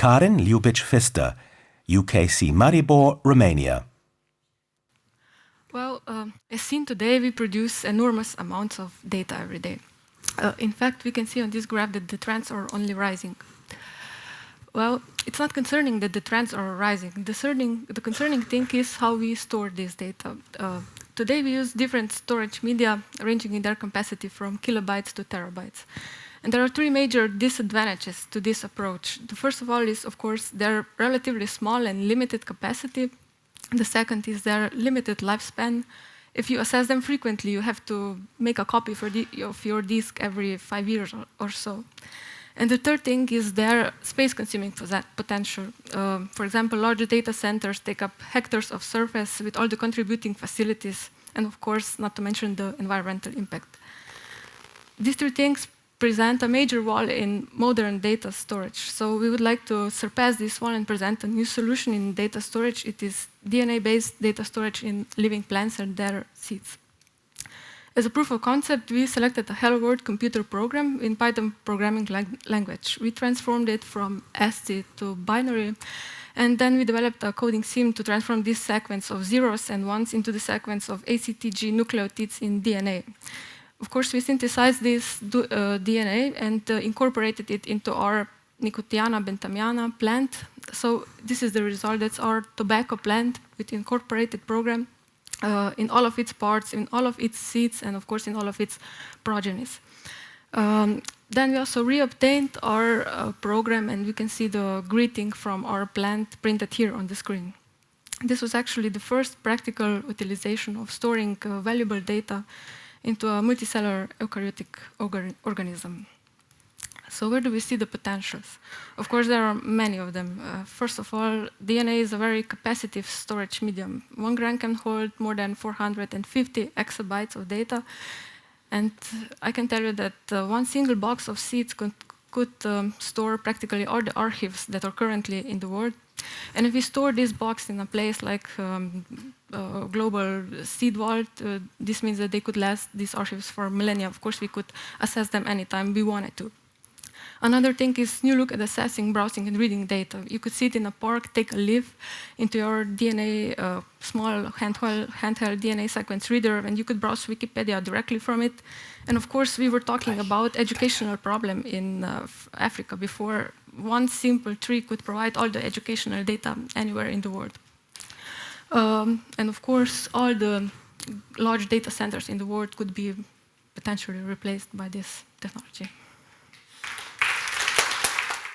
Karin, Ljubic, UKC Maribor, Romania. Well, as seen today, we produce enormous amounts of data every day. In fact, we can see on this graph that the trends are only rising. Well, it's not concerning that the trends are rising. The concerning thing is how we store this data. Today we use different storage media ranging in their capacity from kilobytes to terabytes. And there are three major disadvantages to this approach. The first of all is, of course, their relatively small and limited capacity. The second is their limited lifespan. If you access them frequently, you have to make a copy of your disk every 5 years or so. And the third thing is their space-consuming potential. For example, large data centers take up hectares of surface with all the contributing facilities, and of course, not to mention the environmental impact. These three things present a major wall in modern data storage. So we would like to surpass this wall and present a new solution in data storage. It is DNA-based data storage in living plants and their seeds. As a proof of concept, we selected a Hello World computer program in Python programming language. We transformed it from ASCII to binary, and then we developed a coding sim to transform this sequence of zeros and ones into the sequence of ACTG nucleotides in DNA. Of course, we synthesized this DNA and incorporated it into our Nicotiana bentamiana plant. So this is the result. That's our tobacco plant with incorporated program. In all of its parts, in all of its seeds, and of course in all of its progenies. Then we also reobtained our program, and we can see the greeting from our plant printed here on the screen. This was actually the first practical utilization of storing valuable data into a multicellular eukaryotic organism. So where do we see the potentials? Of course, there are many of them. First of all, DNA is a very capacitive storage medium. 1 gram can hold more than 450 exabytes of data. And I can tell you that one single box of seeds could store practically all the archives that are currently in the world. And if we store this box in a place like global seed vault, this means that they could last these archives for millennia. Of course, we could access them anytime we wanted to. Another thing is new look at accessing, browsing, and reading data. You could sit in a park, take a leaf into your DNA, small handheld DNA sequence reader, and you could browse Wikipedia directly from it. And of course, we were talking about educational problem in Africa before. One simple tree could provide all the educational data anywhere in the world. And of course, all the large data centers in the world could be potentially replaced by this technology.